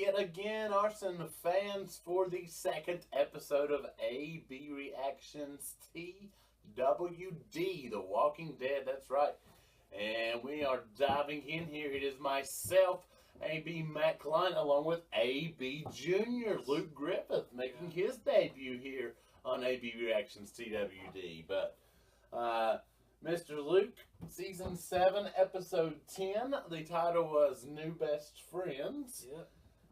yet again, Arson fans, for the second episode of AB Reactions TWD, The Walking Dead. That's right. And we are diving in here. It is myself, AB McCline, along with ABJr, Luke Griffith, making his debut here on AB Reactions TWD. But, Mr. Luke, Season 7, Episode 10. The title was New Best Friends. Yep.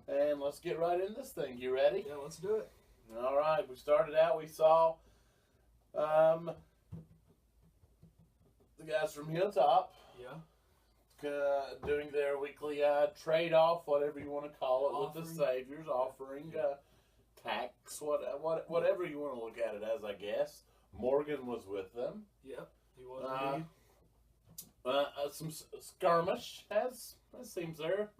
And let's get right in this thing. You ready? Yeah, let's do it. All right. We started out, we saw the guys from Hilltop doing their weekly trade-off, whatever you want to call it, with the Saviors, offering tax, whatever you want to look at it as, I guess. Morgan was with them. Yep, he was indeed. Some skirmish, as seems there.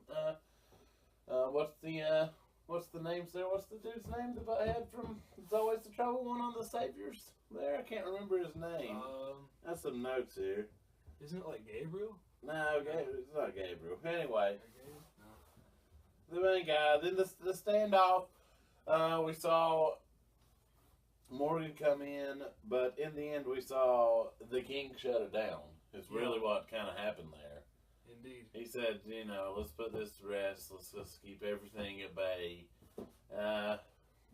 What's the names there? What's the dude's name? The butthead from It's Always the Trouble one on the Saviors? There, I can't remember his name. That's some notes here. Isn't it like Gabriel? No, it's not Gabriel. Anyway, the main guy. Then the standoff. We saw Morgan come in, but in the end, we saw the King shut it down. It's really what kind of happened there. Indeed. He said, you know, let's put this to rest. Let's just keep everything at bay.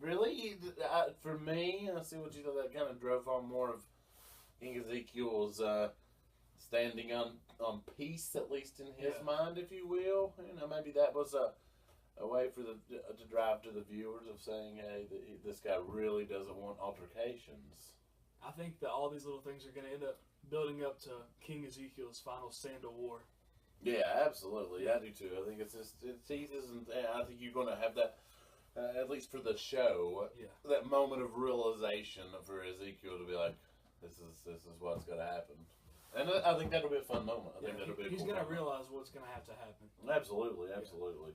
Really, for me, I see what you thought. That kind of drove on more of King Ezekiel's standing on peace, at least in his mind, if you will. You know, maybe that was a way for to drive to the viewers of saying, hey, this guy really doesn't want altercations. I think that all these little things are going to end up building up to King Ezekiel's final stand of war. Yeah, absolutely. I do too. I think it's teases, and I think you're going to have that, at least for the show, that moment of realization for Ezekiel to be like, this is what's going to happen. And I think that'll be a fun moment. I think that'll be a he's cool going to moment. realize what's going to have to happen. Absolutely, absolutely.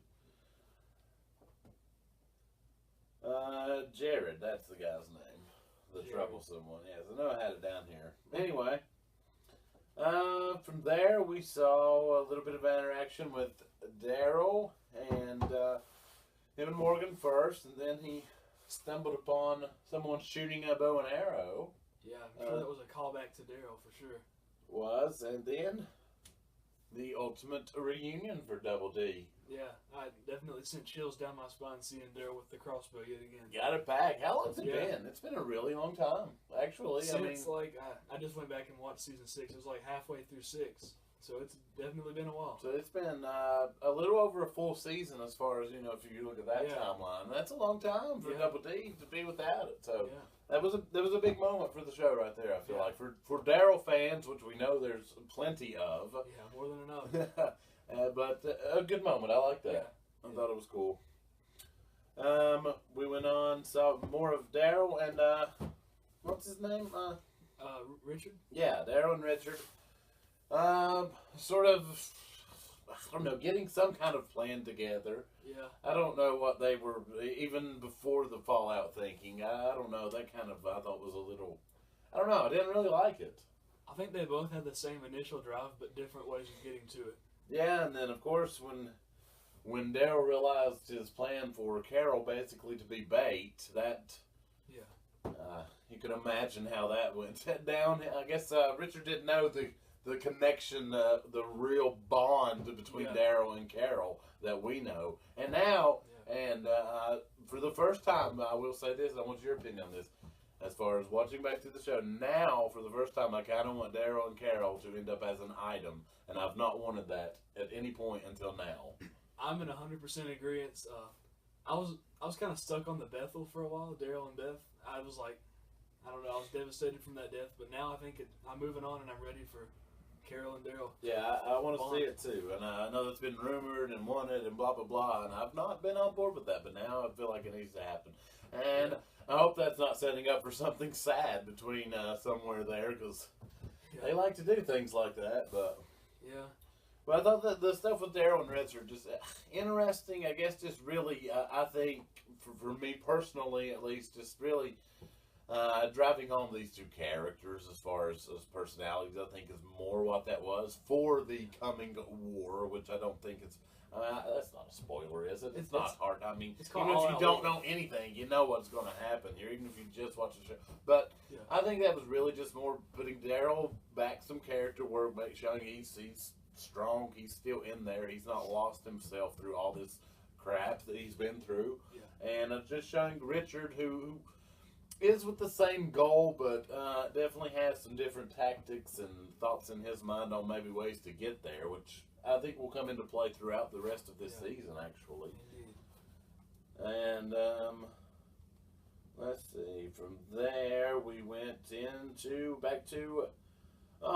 Jared, that's the guy's name. The troublesome one. Yes, I know I had it down here. Anyway, from there we saw a little bit of interaction with Daryl and him and Morgan first, and then he stumbled upon someone shooting a bow and arrow. Yeah, I'm sure that was a callback to Daryl for sure. And then the ultimate reunion for Double D. Yeah, I definitely sent chills down my spine seeing Daryl with the crossbow yet again. Got it back. How long's it been? It's been a really long time, actually. Since, I just went back and watched season 6. It was like halfway through 6. So it's definitely been a while. So it's been a little over a full season as far as, you know, if you look at that timeline. That's a long time for Double D to be without it. So that was a big moment for the show right there, I feel like. For Daryl fans, which we know there's plenty of. Yeah, more than enough. But a good moment. I like that. I thought it was cool. We went on, saw more of Daryl and, what's his name? Richard? Yeah, Daryl and Richard. Sort of, I don't know, getting some kind of plan together. Yeah. I don't know what they were, even before the Fallout thinking. I don't know, that kind of, I thought was a little, I don't know, I didn't really like it. I think they both had the same initial drive, but different ways of getting to it. Yeah, and then of course when Daryl realized his plan for Carol basically to be bait, that you could imagine how that went down. I guess Richard didn't know the connection, the real bond between Daryl and Carol that we know. And now, for the first time, I will say this, I want your opinion on this. As far as watching back through the show, now, for the first time, I kind of want Daryl and Carol to end up as an item. And I've not wanted that at any point until now. I'm in 100% agreement. I was kind of stuck on the Bethel for a while, Daryl and Beth. I was like, I don't know, I was devastated from that death. But now I think I'm moving on and I'm ready for Carol and Daryl. Yeah, I want to see it too. And I know it's been rumored and wanted and blah, blah, blah. And I've not been on board with that. But now I feel like it needs to happen. And I hope that's not setting up for something sad between somewhere there. Because they like to do things like that. But I thought that the stuff with Daryl and Richard just interesting. I guess just really, I think, for me personally at least, just really Driving home these two characters as far as personalities, I think is more what that was for the coming war, which I don't think it's. That's not a spoiler, is it? It's not hard. I mean, even if you don't know anything, you know what's going to happen here, even if you just watch the show. But I think that was really just more putting Daryl back some character work, make sure he's strong, he's still in there, he's not lost himself through all this crap that he's been through. And just showing Richard, who is with the same goal, but definitely has some different tactics and thoughts in his mind on maybe ways to get there, which I think will come into play throughout the rest of this season, actually. And let's see, from there we went back to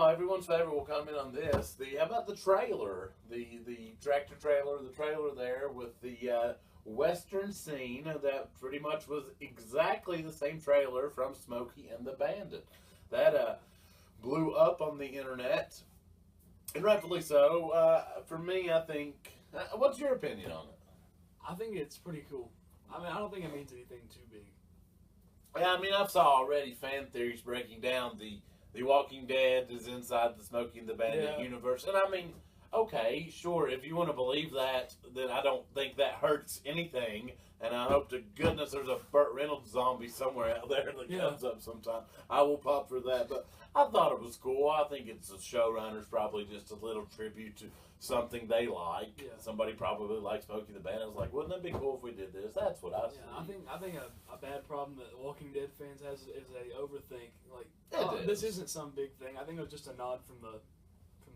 everyone's favorite. We'll comment on this. How about the trailer, the tractor trailer, the trailer there with the Western scene that pretty much was exactly the same trailer from Smokey and the Bandit. That blew up on the internet, and rightfully so. For me, I think. What's your opinion on it? I think it's pretty cool. I mean, I don't think it means anything too big. Yeah, I mean, I've saw already fan theories breaking down the Walking Dead is inside the Smokey and the Bandit universe, and I mean, okay, sure, if you want to believe that, then I don't think that hurts anything, and I hope to goodness there's a Burt Reynolds zombie somewhere out there that comes up sometime. I will pop for that, but I thought it was cool. I think it's the showrunners probably just a little tribute to something they like. Somebody probably likes Smokey the Bandit. I was like, wouldn't it be cool if we did this? That's what I see. I think a bad problem that Walking Dead fans has is they overthink. Like, this isn't some big thing. I think it was just a nod from the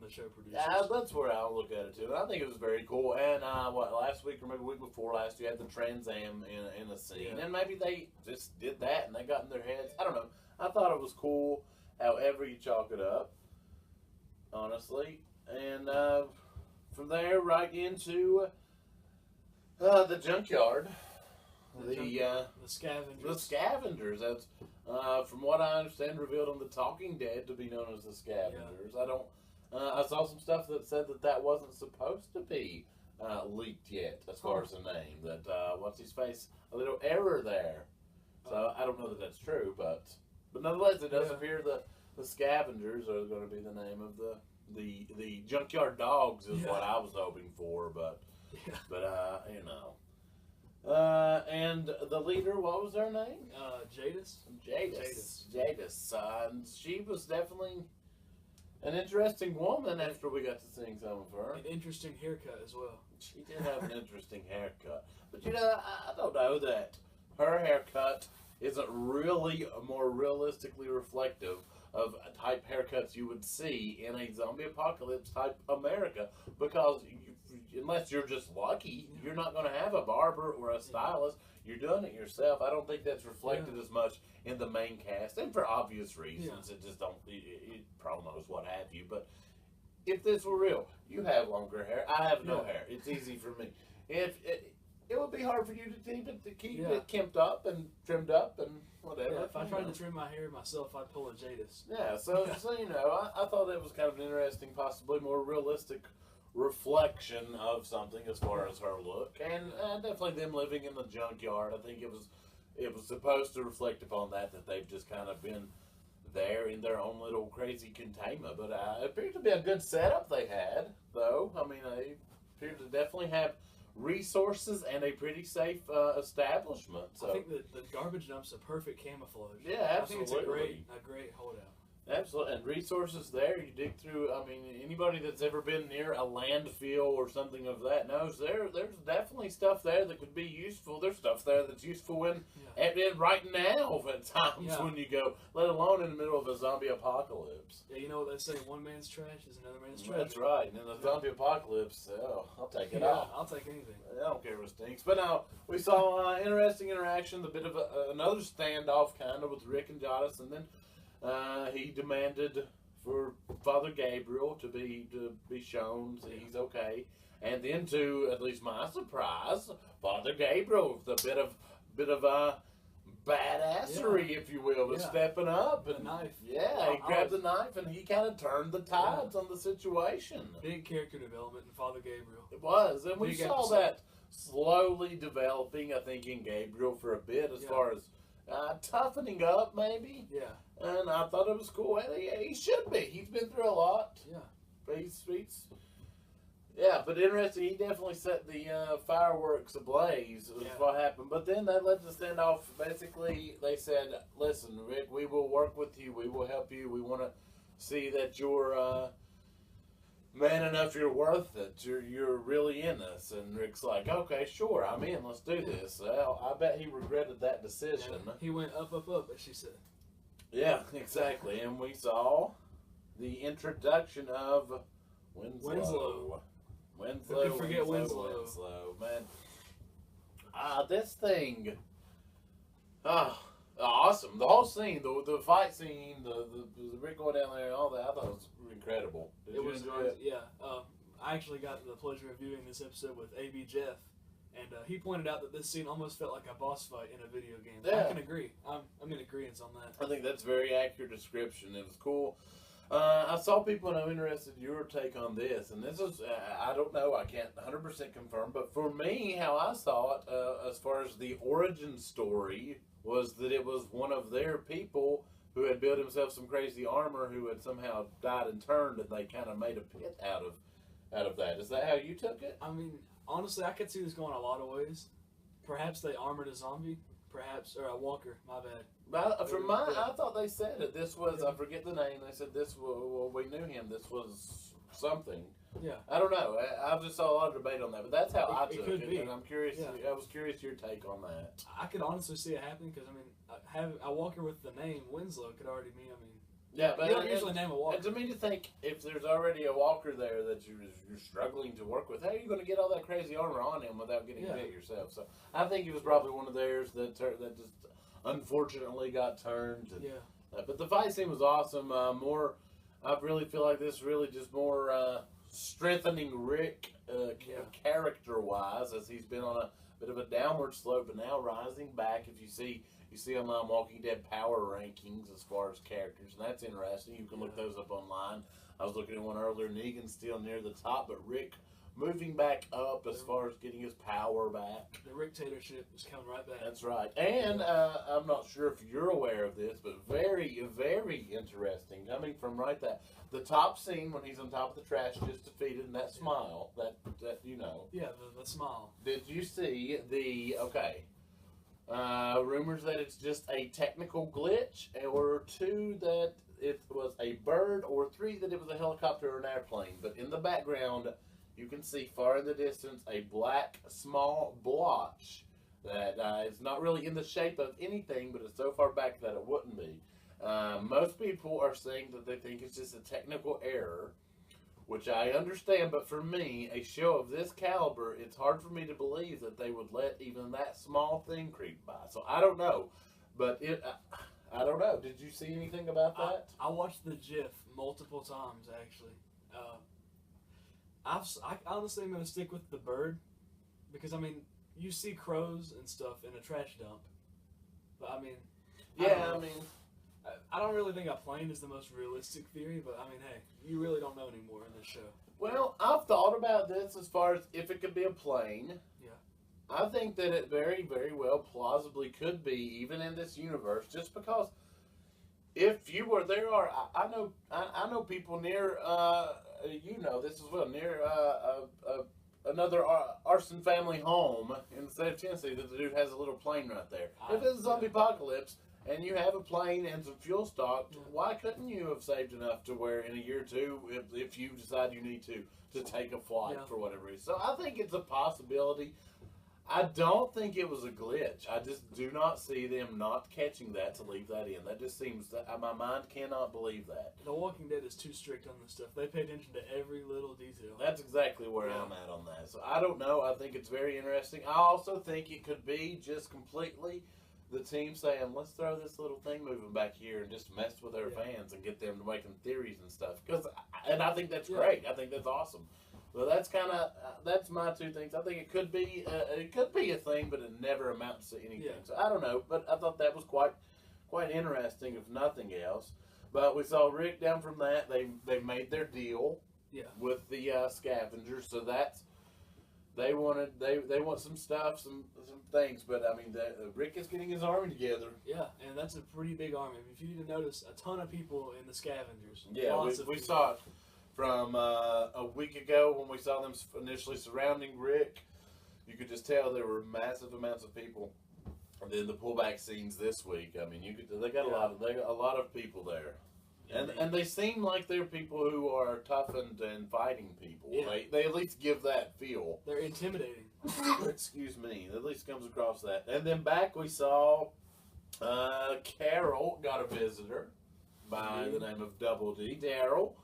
show producers. Yeah, that's where I'll look at it too. I think it was very cool. And last week or maybe the week before last, you had the Trans Am in the scene, and maybe they just did that and they got in their heads. I don't know. I thought it was cool. However you chalk it up, honestly, and from there right into the junkyard. The Scavengers. The Scavengers. That's from what I understand revealed on the Talking Dead to be known as the Scavengers. I saw some stuff that said that wasn't supposed to be leaked yet, as far as the name. That what's his face? A little error there. So I don't know that that's true, but nonetheless, it does appear that the Scavengers are going to be the name of the Junkyard Dogs is what I was hoping for, but you know. And the leader, what was her name? Jadis. Jadis. And she was definitely an interesting woman after we got to seeing some of her. An interesting haircut as well. She did have an interesting haircut. But you know, I don't know that her haircut isn't really more realistically reflective of type haircuts you would see in a zombie apocalypse type America, because unless you're just lucky, you're not going to have a barber or a stylist. You're doing it yourself. I don't think that's reflected as much in the main cast, and for obvious reasons. It just it promos, what have you. But if this were real, you have longer hair. I have no hair. It's easy for me. It would be hard for you to keep it kempt up and trimmed up and whatever. Yeah, if I tried to trim my hair myself, I'd pull a Jadis. Yeah, so you know, I thought that was kind of an interesting, possibly more realistic reflection of something as far as her look, and definitely them living in the junkyard. I think it was supposed to reflect upon that they've just kind of been there in their own little crazy containment. But it appeared to be a good setup they had, though. I mean, they appeared to definitely have resources and a pretty safe establishment. So I think the garbage dump's a perfect camouflage. Yeah, absolutely. I think it's a great holdout. Absolutely, and resources there. You dig through. I mean, anybody that's ever been near a landfill or something of that knows there's definitely stuff there that could be useful. There's stuff there that's useful right now at times when you go, let alone in the middle of a zombie apocalypse. Yeah, you know what they say: one man's trash is another man's trash. That's right. And in a zombie apocalypse, I'll take it all. I'll take anything. I don't care if it stinks. But now we saw interesting interaction, a bit of another standoff kind of with Rick and Jadis, and then. He demanded for Father Gabriel to be shown that he's okay, and then to at least my surprise, Father Gabriel with a bit of badassery, if you will, was stepping up and the knife. Yeah, he grabbed the knife and he kind of turned the tides on the situation. Big character development in Father Gabriel. It was, and we saw that slowly developing. I think in Gabriel for a bit as far as. toughening up, maybe. Yeah. And I thought it was cool. And he should be. He's been through a lot. Yeah. But yeah, but interesting. He definitely set the fireworks ablaze. Was what happened. But then that led to the standoff. Basically, they said, "Listen, Rick, we will work with you. We will help you. We want to see that you're man enough. You're worth it. You're really in this." And Rick's like, "Okay, sure. I'm in. Let's do this." Well, I bet he regretted that decision. Yeah, he went up, as she said. Yeah, exactly. And we saw the introduction of Winslow. Who can forget Winslow? Man. This thing. Awesome. The whole scene, the fight scene, the Rick going down there and all that, I thought it was incredible. Did you enjoy it? Yeah. I actually got the pleasure of viewing this episode with ABJr. And he pointed out that this scene almost felt like a boss fight in a video game. Yeah. I can agree. I'm in agreement on that. I think that's a very accurate description. It was cool. I saw people, and I'm interested in your take on this. And this is, I don't know, I can't 100% confirm. But for me, how I saw it, as far as the origin story, was that it was one of their people who had built himself some crazy armor who had somehow died and turned, and they kind of made a pit out of that. Is that how you took it? I mean, honestly, I could see this going a lot of ways. Perhaps they armored a zombie, or a walker. My bad. I thought they said it. This was, I forget the name. They said this. Well, we knew him. This was something. Yeah. I don't know. I just saw a lot of debate on that, but that's how I took it. Be. And I'm curious. Yeah. I was curious your take on that. I could honestly see it happening because I mean, having a walker with the name Winslow could already mean. I mean. Yeah, but you don't usually name a walker. And to me, to think if there's already a walker there that you're struggling to work with, how are you going to get all that crazy armor on him without getting hit yourself? So I think it was probably one of theirs that just unfortunately got turned. And, but the fight scene was awesome. I really feel like this really just more strengthening Rick character-wise, as he's been on a bit of a downward slope, but now rising back. If you see him on Walking Dead power rankings as far as characters, and that's interesting. You can look those up online. I was looking at one earlier. Negan's still near the top, but Rick moving back up as far as getting his power back. The Rick-tatorship is coming right back. That's right. And I'm not sure if you're aware of this, but very, very interesting. Coming from the top scene when he's on top of the trash just defeated, and that smile, that you know. Yeah, the smile. Did you see rumors that it's just a technical glitch, or 2 that it was a bird, or 3 that it was a helicopter or an airplane? But in the background, you can see far in the distance a black small blotch that is not really in the shape of anything, but it's so far back that it wouldn't be. Most people are saying that they think it's just a technical error, which I understand, but for me, a show of this caliber, it's hard for me to believe that they would let even that small thing creep by. So I don't know, but I don't know. Did you see anything about that? I watched the GIF multiple times, actually. I honestly am going to stick with the bird, because, I mean, you see crows and stuff in a trash dump, but, I mean... I don't really think a plane is the most realistic theory, but I mean, hey, you really don't know anymore in this show. Well, I've thought about this as far as if it could be a plane. Yeah. I think that it very, very well plausibly could be, even in this universe, just because if you were, I know people near, you know this as well, near another arson family home in the state of Tennessee that the dude has a little plane right there. If it's a zombie apocalypse, and you have a plane and some fuel stocked, why couldn't you have saved enough to where in a year or 2, if you decide you need to take a flight for whatever reason? So I think it's a possibility. I don't think it was a glitch. I just do not see them not catching that to leave that in. That just seems that my mind cannot believe that. The Walking Dead is too strict on this stuff. They pay attention to every little detail. That's exactly where I'm at on that. So I don't know. I think it's very interesting. I also think it could be just completely the team saying, let's throw this little thing moving back here and just mess with our fans and get them to making theories and stuff. And I think that's great. I think that's awesome. Well, that's my 2 things. I think it could be a thing, but it never amounts to anything. Yeah. So I don't know, but I thought that was quite interesting, if nothing else. But we saw Rick down from that. They made their deal with the scavengers, so They want some stuff, some things, but I mean, Rick is getting his army together. Yeah, and that's a pretty big army. I mean, if you need to notice, a ton of people in the scavengers. Yeah, we saw it from a week ago when we saw them initially surrounding Rick. You could just tell there were massive amounts of people. And then the pullback scenes this week. I mean, they got a lot of people there. And they seem like they're people who are toughened and fighting people. Yeah. They at least give that feel. They're intimidating. Excuse me. At least comes across that. And then back we saw Carol got a visitor by the name of TWD, Daryl.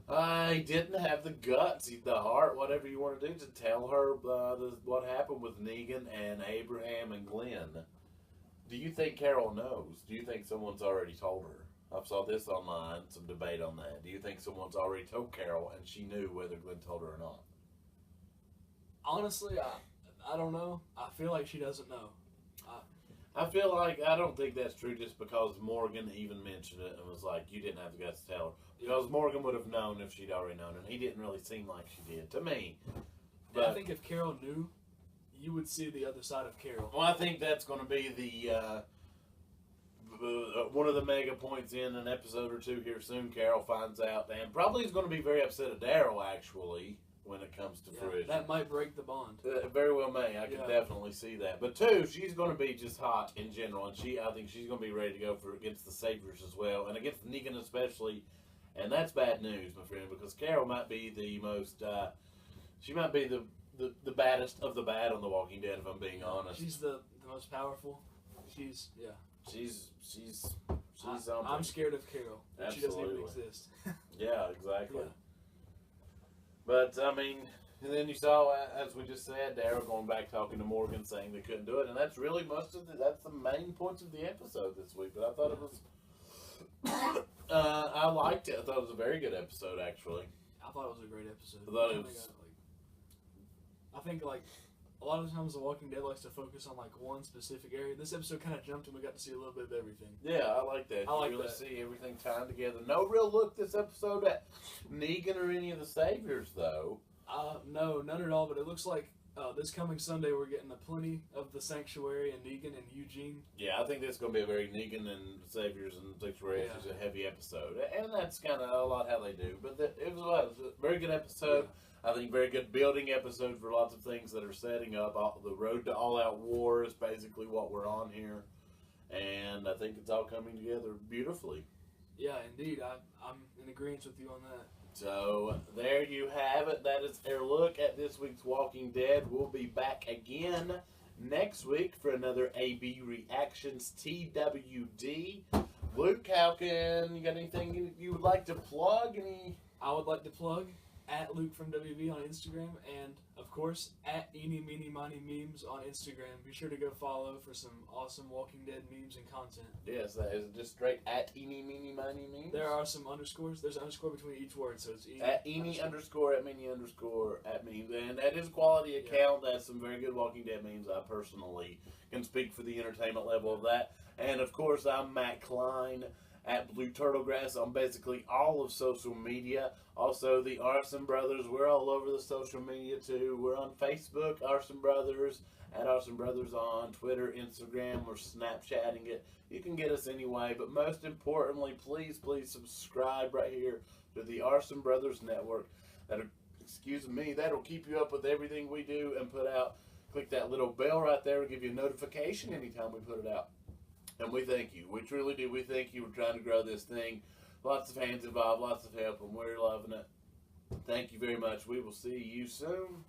I didn't have the guts, the heart, whatever you want to do, to tell her what happened with Negan and Abraham and Glenn. Do you think Carol knows? Do you think someone's already told her? I saw this online, some debate on that. Do you think someone's already told Carol and she knew whether Glenn told her or not? Honestly, I don't know. I feel like she doesn't know. I feel like I don't think that's true just because Morgan even mentioned it and was like, you didn't have the guts to tell her. Because Morgan would have known if she'd already known, and he didn't really seem like she did to me. But I think if Carol knew, you would see the other side of Carol. Well, I think that's going to be the one of the mega points in an episode or two here soon. Carol finds out, and probably is going to be very upset at Daryl, actually, when it comes to fruition. That might break the bond. Very well may. I can definitely see that. But two, she's going to be just hot in general, and I think she's going to be ready to go against the Saviors as well, and against Negan especially. And that's bad news, my friend, because Carol might be the most. She might be the baddest of the bad on The Walking Dead, if I'm being honest. She's the most powerful. She's I'm scared of Carol. Absolutely. She doesn't even exist. Yeah, exactly. Yeah. But I mean, and then you saw, as we just said, Daryl going back talking to Morgan, saying they couldn't do it, and that's really that's the main points of the episode this week. But I thought it was, I liked it. I thought it was a very good episode, actually. I thought it was a great episode. I think a lot of times The Walking Dead likes to focus on one specific area. This episode kind of jumped and we got to see a little bit of everything. Yeah, I like that. You really see everything tied together. No real look this episode at Negan or any of the Saviors, though. No, none at all. But it looks like this coming Sunday we're getting plenty of the Sanctuary and Negan and Eugene. Yeah, I think this is going to be a very Negan and Saviors and Sanctuary is a heavy episode. And that's kind of a lot how they do. But it was a very good episode. Yeah. I think very good building episode for lots of things that are setting up. The road to all-out war is basically what we're on here. And I think it's all coming together beautifully. Yeah, indeed. I'm in agreement with you on that. So, there you have it. That is our look at this week's Walking Dead. We'll be back again next week for another AB Reactions TWD. Luke, you got anything you would like to plug? I would like to plug at Luke from WV on Instagram, and of course at Eeny Meeny Miny Memes on Instagram. Be sure to go follow for some awesome Walking Dead memes and content. Yes, that is just straight at Eeny Meeny Miny Memes. There are some underscores. There's an underscore between each word, so it's at Eeny underscore at Meeny underscore at memes, and that is a quality account. That's some very good Walking Dead memes. I personally can speak for the entertainment level of that. And of course, I'm Matt Klein at Blue Turtle Grass on basically all of social media. Also, the Arson Brothers, we're all over the social media too. We're on Facebook, Arson Brothers, at Arson Brothers on Twitter, Instagram, we're Snapchatting it. You can get us anyway, but most importantly, please subscribe right here to the Arson Brothers Network. That'll keep you up with everything we do and put out. Click that little bell right there to give you a notification anytime we put it out. And we thank you. We truly do. We thank you. We're trying to grow this thing. Lots of hands involved, lots of help, and we're loving it. Thank you very much. We will see you soon.